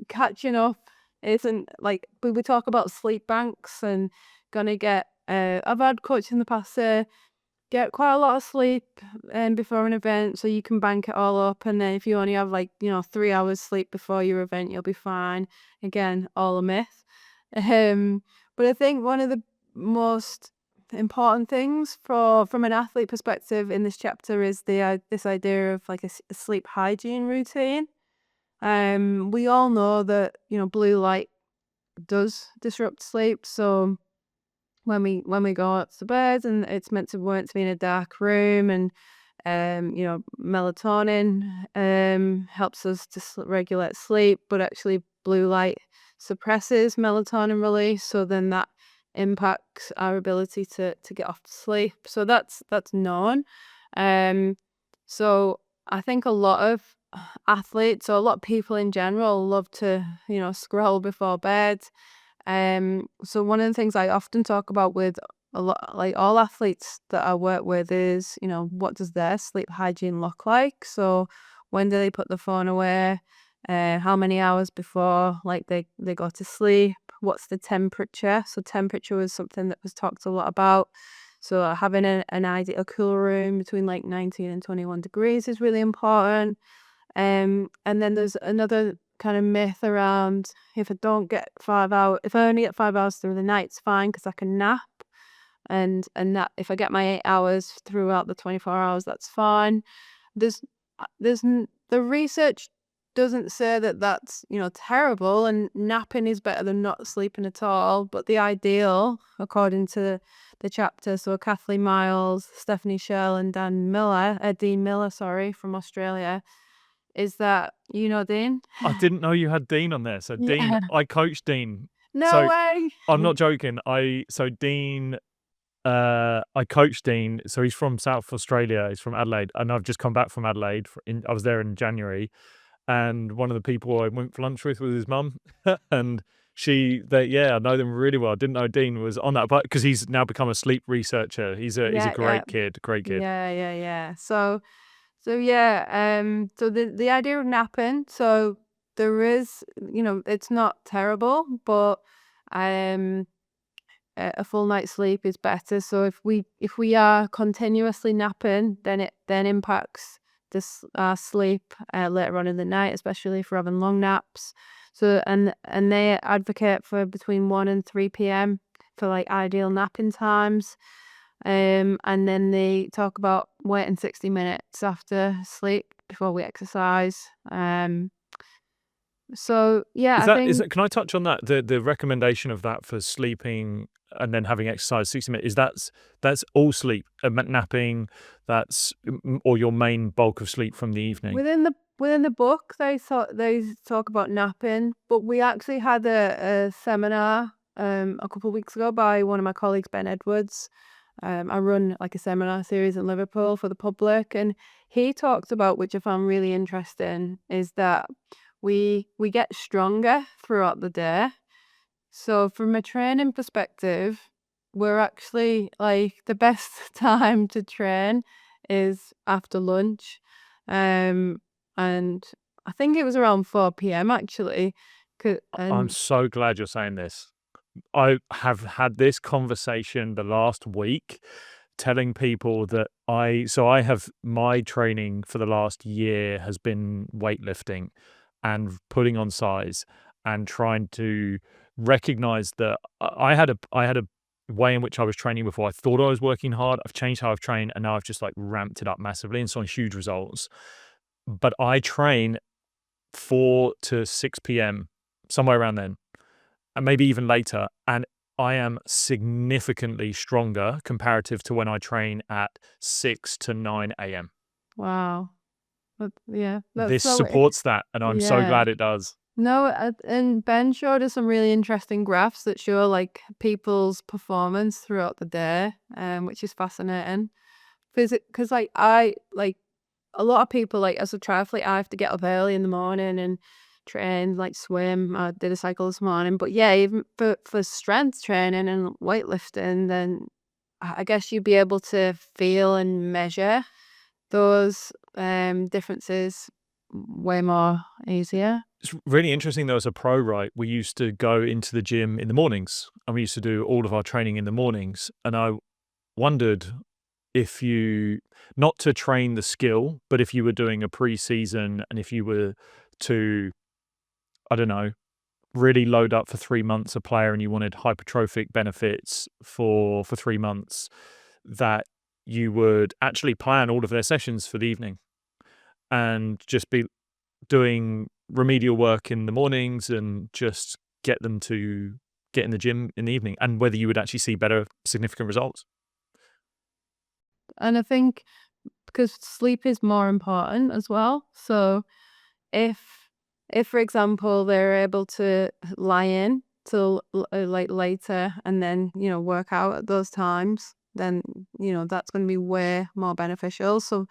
catching up isn't like we talk about sleep banks and gonna get. I've had coaches in the past say get quite a lot of sleep before an event so you can bank it all up, and then if you only have, like, 3 hours sleep before your event, you'll be fine. Again, all a myth. But I think one of the most important things from an athlete perspective in this chapter is this idea of like a sleep hygiene routine. We all know that blue light does disrupt sleep, so when we go out to bed, and it's meant to be in a dark room, and melatonin helps us to regulate sleep, but actually blue light suppresses melatonin release, so then that impacts our ability to get off to sleep. So that's known. um so I think a lot of athletes, or a lot of people in general, love to scroll before bed. So one of the things I often talk about with a lot, like all athletes that I work with, is, what does their sleep hygiene look like? So when do they put the phone away? How many hours before, like, they go to sleep? What's the temperature? So temperature was something that was talked a lot about. So having an ideal cool room between like 19 and 21 degrees is really important. And then there's another kind of myth around, if I only get 5 hours through the night, it's fine because I can nap, and that if I get my 8 hours throughout the 24 hours, that's fine. The research doesn't say that that's terrible, and napping is better than not sleeping at all. But the ideal, according to the chapter, so Kathleen Miles, Stephanie Shell, and Dean Miller, sorry, from Australia, is that, Dean?
I didn't know you had Dean on there. So Dean,
Yeah.
I coached Dean.
No
So
way.
I'm not joking. Dean, I coached Dean. So he's from South Australia. He's from Adelaide, and I've just come back from Adelaide. I was there in January, and one of the people I went for lunch with was his mum, and yeah, I know them really well. I didn't know Dean was on that, but because he's now become a sleep researcher. He's a
Yeah, yeah.
great kid, great kid.
Yeah, yeah, yeah. So yeah, so the idea of napping, so there is, it's not terrible, but um a full night's sleep is better. So if we are continuously napping, then it then impacts our sleep later on in the night, especially if we're having long naps. So and they advocate for between 1 and 3 p.m. for like ideal napping times. And then they talk about waiting 60 minutes after sleep before we exercise. So yeah,
Is
I
that is
think
it? Can I touch on that? The recommendation of that for sleeping and then having exercise 60 minutes, that's all sleep, napping, that's or your main bulk of sleep from the evening?
Within the book, they talk about napping, but we actually had a seminar a couple of weeks ago by one of my colleagues, Ben Edwards. I run like a seminar series in Liverpool for the public, and he talked about, which I found really interesting, is that we get stronger throughout the day. So from a training perspective, we're actually like the best time to train is after lunch. Um, and I think it was around 4 p.m. actually.
I'm
And
so glad you're saying this. I have had this conversation the last week, telling people that I have my training for the last year has been weightlifting and putting on size and trying to recognize that I had a way in which I was training before. I thought I was working hard. I've changed how I've trained, and now I've just like ramped it up massively and saw huge results. But I train 4 to 6 p.m., somewhere around then, and maybe even later, and I am significantly stronger comparative to when I train at 6 to 9 a.m.
wow, yeah, that's
This
so
supports that, and I'm so
yeah.
glad it does.
No, and Ben showed us some really interesting graphs that show like people's performance throughout the day, which is fascinating. Because like I like a lot of people, like as a triathlete, I have to get up early in the morning and train, like swim. I did a cycle this morning, but yeah, even for strength training and weightlifting, then I guess you'd be able to feel and measure those differences way more easier.
It's really interesting though, as a pro, right? We used to go into the gym in the mornings, and we used to do all of our training in the mornings, and I wondered if you not to train the skill, but if you were doing a pre-season and if you were to, I don't know, really load up for 3 months a player and you wanted hypertrophic benefits for 3 months, that you would actually plan all of their sessions for the evening and just be doing remedial work in the mornings and just get them to get in the gym in the evening, and whether you would actually see better significant results.
And I think because sleep is more important as well. So if for example they're able to lie in till like later and then work out at those times, then that's going to be way more beneficial. So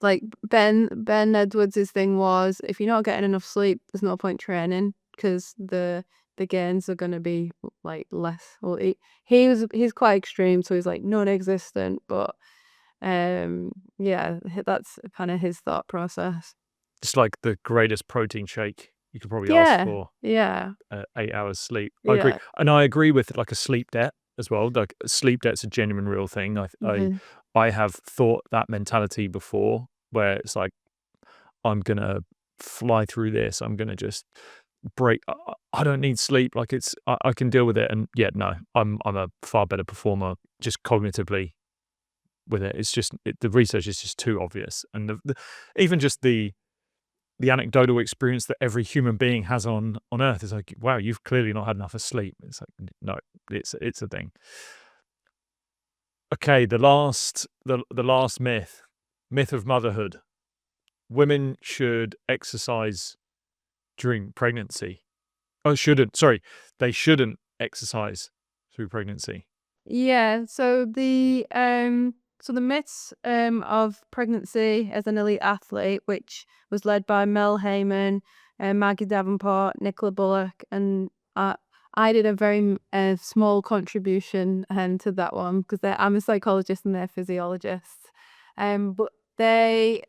like Ben Edwards's thing was, if you're not getting enough sleep, there's no point training because the gains are going to be like less. Well, he's quite extreme, so he's like non-existent, but yeah, that's kind of his thought process.
It's like the greatest protein shake you could probably ask
Yeah,
for,
yeah,
8 hours sleep. I agree,
yeah.
and I agree with, like, a sleep debt as well. Like, sleep debt's a genuine real thing.
Mhm.
I have thought that mentality before, where it's like, "I'm gonna fly through this. I'm gonna just break I don't need sleep, like, I can deal with it," and, yeah, no, I'm a far better performer just cognitively with it. It's just the research is just too obvious, and the even just the anecdotal experience that every human being has on Earth is like, wow, you've clearly not had enough of sleep. It's like, no, it's a thing. Okay, the last myth of motherhood. Women should exercise during pregnancy. Oh, shouldn't. Sorry, they shouldn't exercise through pregnancy.
Yeah, so the myths of pregnancy as an elite athlete, which was led by Mel Heyman, Maggie Davenport, Nicola Bullock, and I did a very small contribution to that one because I'm a psychologist and they're physiologists. But they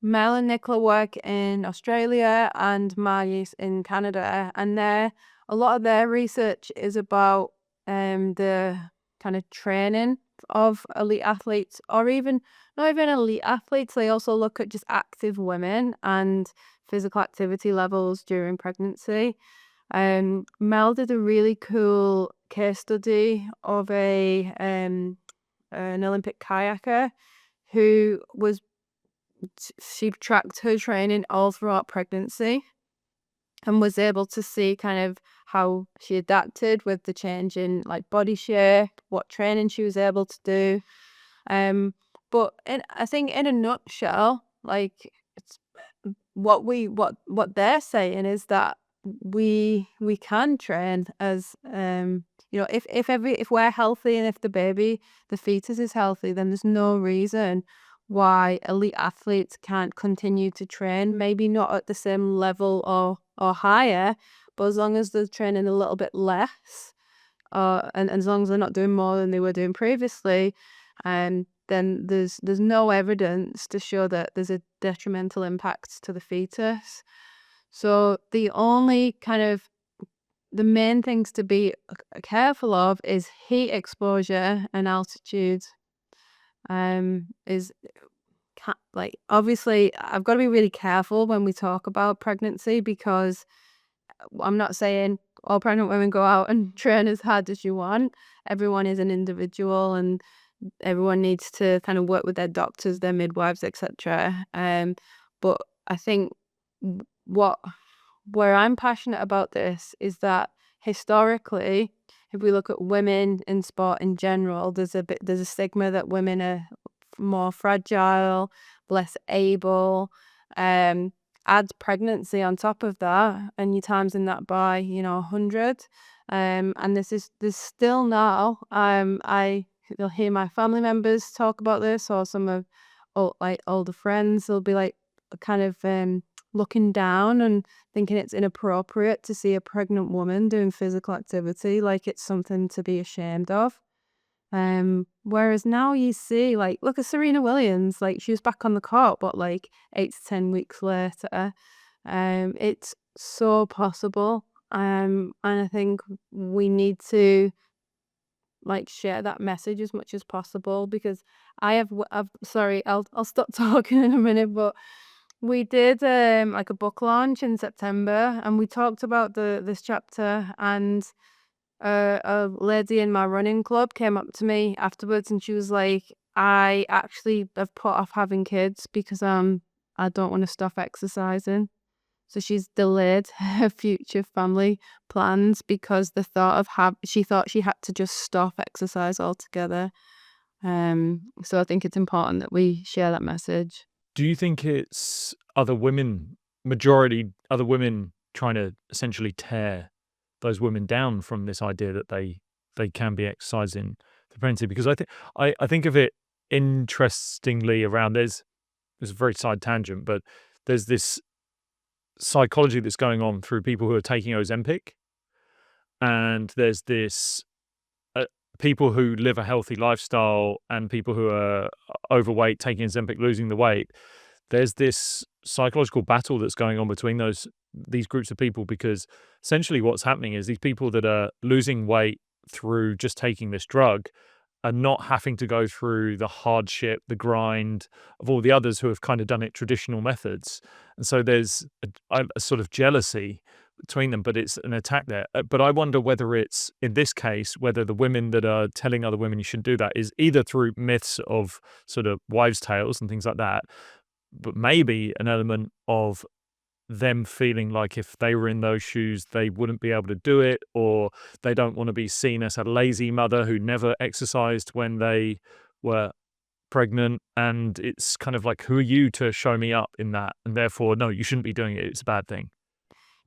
Mel and Nicola work in Australia and Maggie's in Canada, and a lot of their research is about the kind of training of elite athletes, or even not even elite athletes. They also look at just active women and physical activity levels during pregnancy. Mel did a really cool case study of an Olympic kayaker who was she tracked her training all throughout pregnancy and was able to see kind of how she adapted with the change in like body shape, what training she was able to do. But I think in a nutshell, like it's what they're saying is that we can train as if we're healthy and if the fetus is healthy, then there's no reason why elite athletes can't continue to train, maybe not at the same level or higher, but as long as they're training a little bit less, and as long as they're not doing more than they were doing previously, then there's no evidence to show that there's a detrimental impact to the fetus. So the main things to be careful of is heat exposure and altitude. Is like obviously I've got to be really careful when we talk about pregnancy, because I'm not saying all pregnant women go out and train as hard as you want. Everyone is an individual, and everyone needs to kind of work with their doctors, their midwives, etc. But I think what where I'm passionate about this is that historically, if we look at women in sport in general, there's a stigma that women are more fragile, less able. Add pregnancy on top of that, and you're timesing that by 100. And there's still now. You'll hear my family members talk about this, or some of older friends. They'll be like kind of looking down and thinking it's inappropriate to see a pregnant woman doing physical activity, like it's something to be ashamed of. Whereas now you see, like, look at Serena Williams, like she was back on the court, but like 8 to 10 weeks later. It's so possible. And I think we need to like share that message as much as possible, because sorry, I'll stop talking in a minute, but we did like a book launch in September, and we talked about this chapter, and a lady in my running club came up to me afterwards, and she was like, I actually have put off having kids because I don't want to stop exercising. So she's delayed her future family plans because she thought she had to just stop exercise altogether. So I think it's important that we share that message.
Do you think it's other women trying to essentially tear those women down from this idea that they can be exercising for pregnancy? Because I think of it interestingly around there's a very side tangent, but there's this psychology that's going on through people who are taking Ozempic, and there's this people who live a healthy lifestyle and people who are overweight taking Ozempic, losing the weight. There's this psychological battle that's going on between these groups of people, because essentially what's happening is these people that are losing weight through just taking this drug are not having to go through the hardship, the grind of all the others who have kind of done it traditional methods. And so there's a sort of jealousy between them, but it's an attack there. But I wonder whether it's, in this case, whether the women that are telling other women you shouldn't do that is either through myths of sort of wives' tales and things like that, but maybe an element of them feeling like if they were in those shoes, they wouldn't be able to do it, or they don't want to be seen as a lazy mother who never exercised when they were pregnant. And it's kind of like, who are you to show me up in that? And therefore, no, you shouldn't be doing it. It's a bad thing.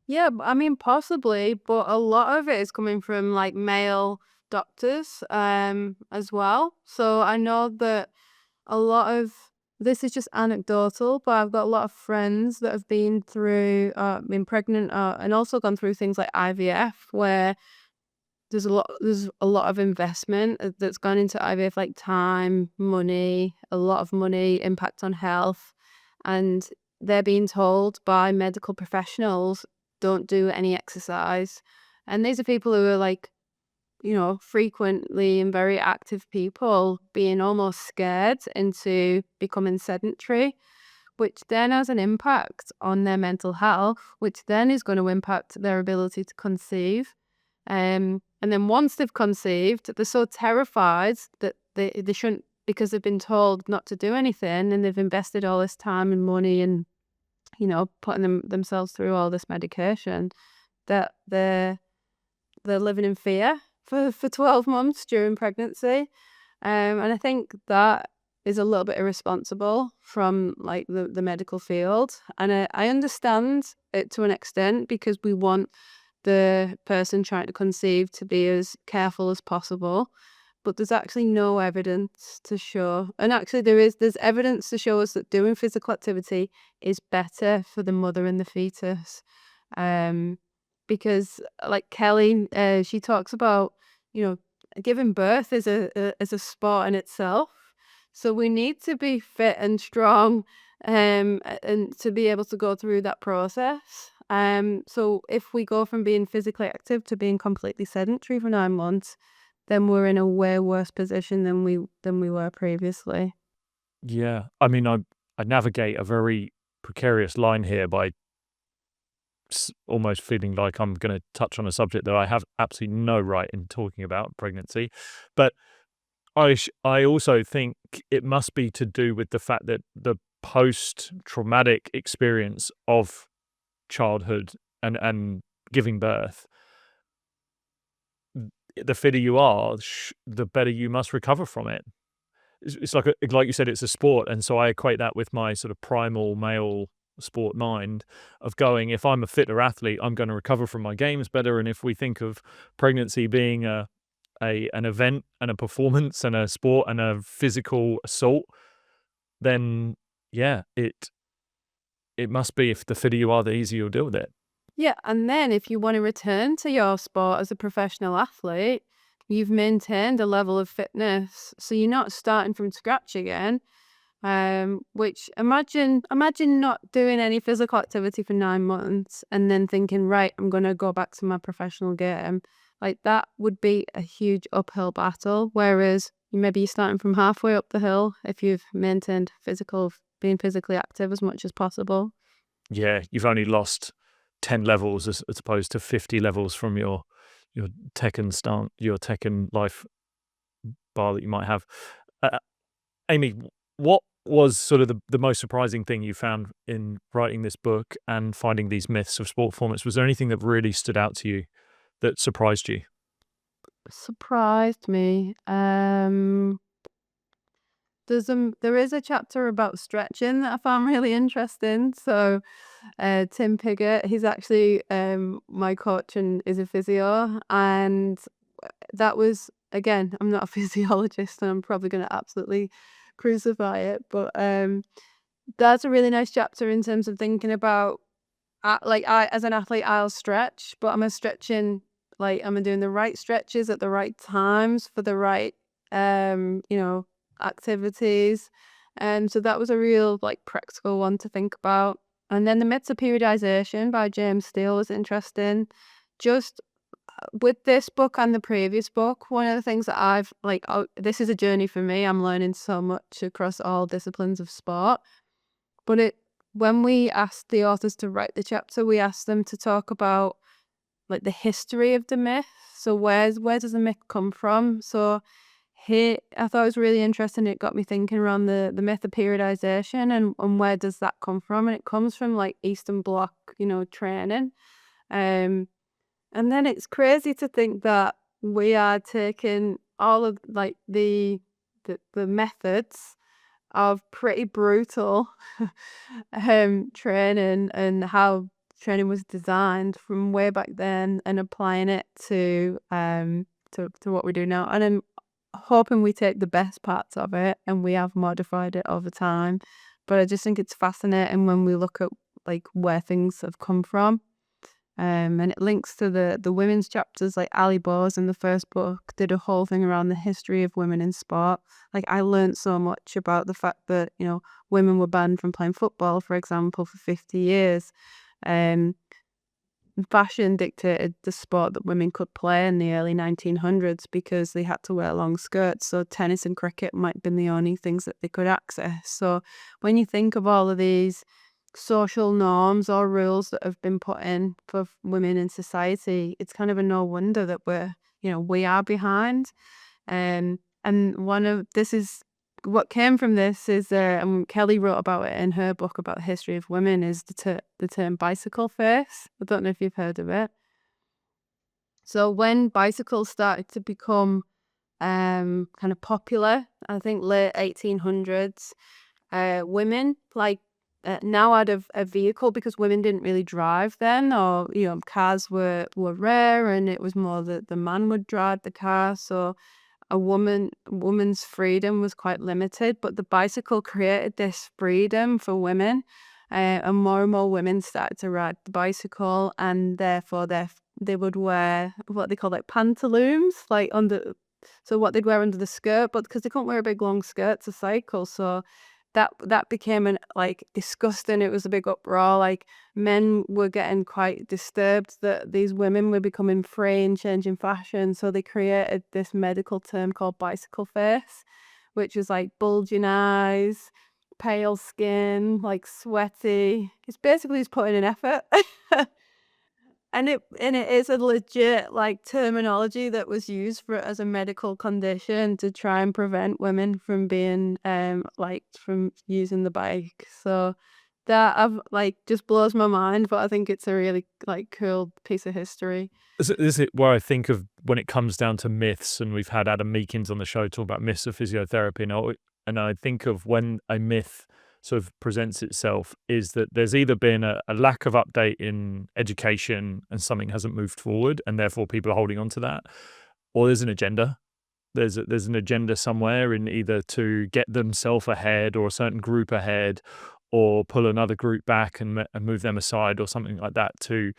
Yeah, I mean, possibly, but a lot of it is coming from like male doctors as well. So I know that a lot of this is just anecdotal, but I've got a lot of friends that have been pregnant, and also gone through things like IVF, where there's a lot of investment that's gone into IVF, like time, money, a lot of money, impact on health, and they're being told by medical professionals, don't do any exercise. And these are people who are like, frequently and very active people being almost scared into becoming sedentary, which then has an impact on their mental health, which then is going to impact their ability to conceive. And then once they've conceived, they're so terrified that they shouldn't, because they've been told not to do anything, and they've invested all this time and money and, putting themselves through all this medication, that they're living in fear for 12 months during pregnancy. And I think that is a little bit irresponsible from like the medical field. And I understand it to an extent, because we want the person trying to conceive to be as careful as possible. But there's actually no evidence to show, and actually there's evidence to show us that doing physical activity is better for the mother and the fetus. Um, because like Kelly, she talks about, you know, giving birth is a sport in itself. So we need to be fit and strong, and to be able to go through that process. So if we go from being physically active to being completely sedentary for 9 months, then we're in a way worse position than we were previously.
Yeah. I mean, I navigate a very precarious line here by almost feeling like I'm going to touch on a subject that I have absolutely no right in talking about, pregnancy. But I also think it must be to do with the fact that the post-traumatic experience of childhood and giving birth, the fitter you are, the better you must recover from it. It's like you said, it's a sport, and so I equate that with my sort of primal male sport mind of going, if I'm a fitter athlete, I'm gonna recover from my games better, and if we think of pregnancy being an event and a performance and a sport and a physical assault, then yeah, it must be, if the fitter you are, the easier you'll deal with it.
Yeah, and then if you want to return to your sport as a professional athlete, you've maintained a level of fitness, so you're not starting from scratch again. Which imagine not doing any physical activity for 9 months and then thinking, right, I'm gonna go back to my professional game. Like that would be a huge uphill battle. Whereas maybe you're starting from halfway up the hill if you've maintained being physically active as much as possible.
Yeah, you've only lost 10 levels as opposed to 50 levels from your your Tekken life bar that you might have. Uh, Amy, what was sort of the most surprising thing you found in writing this book and finding these myths of sport performance? Was there anything that really stood out to you that surprised you?
Surprised me. There is a chapter about stretching that I found really interesting. So Tim Piggott, he's actually my coach and is a physio, and that was, again, I'm not a physiologist and I'm probably going to absolutely crucify it, but that's a really nice chapter in terms of thinking about, like, I as an athlete I'll stretch, but am I stretching, like, am I doing the right stretches at the right times for the right you know, activities? And so that was a real, like, practical one to think about. And then the myths of periodization by James Steele was interesting. Just with this book and the previous book, one of the things that I've like, oh, this is a journey for me. I'm learning so much across all disciplines of sport. But when we asked the authors to write the chapter, we asked them to talk about like the history of the myth. So where does the myth come from? So here, I thought it was really interesting. It got me thinking around the myth of periodization, and where does that come from? And it comes from like Eastern Bloc, training. Um, and then it's crazy to think that we are taking all of like the methods of pretty brutal training and how training was designed from way back then, and applying it to what we do now. And I'm hoping we take the best parts of it and we have modified it over time. But I just think it's fascinating when we look at like where things have come from. And it links to the women's chapters. Like Ali Bowes in the first book did a whole thing around the history of women in sport. Like I learned so much about the fact that women were banned from playing football, for example, for 50 years. Um, Fashion dictated the sport that women could play in the early 1900s because they had to wear long skirts. So tennis and cricket might have been the only things that they could access. So when you think of all of these social norms or rules that have been put in for women in society, it's kind of a no wonder that we are behind. And this is what came from this is, and Kelly wrote about it in her book about the history of women, is the term bicycle face. I don't know if you've heard of it. So when bicycles started to become kind of popular, I think late 1800s, women now had a vehicle, because women didn't really drive then, or cars were rare, and it was more that the man would drive the car. So woman's freedom was quite limited, but the bicycle created this freedom for women, and more women started to ride the bicycle, and therefore they would wear what they call like pantaloons, like under, so what they'd wear under the skirt, but because they couldn't wear a big long skirt to cycle, so that became an like disgusting. It was a big uproar. Like, men were getting quite disturbed that these women were becoming free and changing fashion. So they created this medical term called bicycle face, which was like bulging eyes, pale skin, like sweaty. It's basically just putting in effort. And it is a legit like terminology that was used for as a medical condition to try and prevent women from being like from using the bike. So that I've like just blows my mind, but I think it's a really like cool piece of history.
Is it where I think of when it comes down to myths, and we've had Adam Meakins on the show talk about myths of physiotherapy, and I think of when a myth sort of presents itself is that there's either been a lack of update in education and something hasn't moved forward, and therefore people are holding on to that, or there's an agenda. There's an agenda somewhere in either to get themselves ahead or a certain group ahead, or pull another group back and move them aside or something like that too,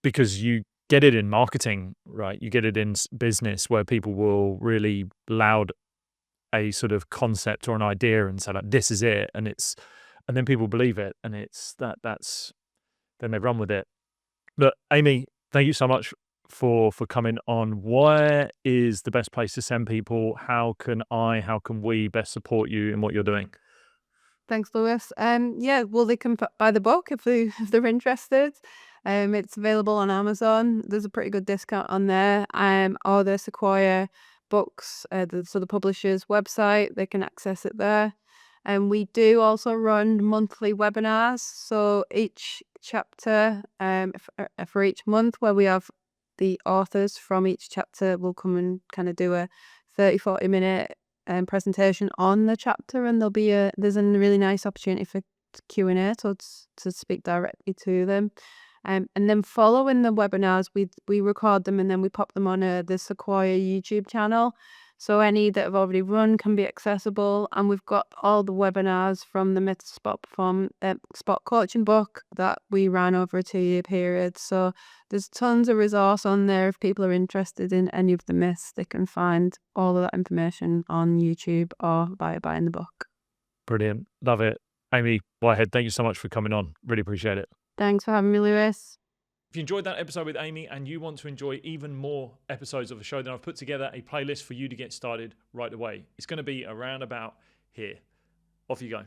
because you get it in marketing, right? You get it in business where people will really loud a sort of concept or an idea and say like, this is it. And then people believe it, and then they run with it. Look, Amy, thank you so much for coming on. Where is the best place to send people? How can we best support you in what you're doing?
Thanks, Lewis. Yeah, well, they can buy the book if they're interested. It's available on Amazon. There's a pretty good discount on there. Or the Sequoia Books, the publisher's website. They can access it there. And we do also run monthly webinars. So each chapter, for each month, where we have the authors from each chapter will come and kind of do a 30-40 minute presentation on the chapter, and there's a really nice opportunity for Q&A, so to speak directly to them. And then following the webinars, we record them and then we pop them on the Sequoia YouTube channel. So any that have already run can be accessible, and we've got all the webinars from the Myth Spot coaching book that we ran over a 2-year period. So there's tons of resource on there. If people are interested in any of the myths, they can find all of that information on YouTube or by buying the book.
Brilliant. Love it. Amy Whitehead, thank you so much for coming on. Really appreciate it.
Thanks for having me, Lewis.
If you enjoyed that episode with Amy and you want to enjoy even more episodes of the show, then I've put together a playlist for you to get started right away. It's going to be around about here. Off you go.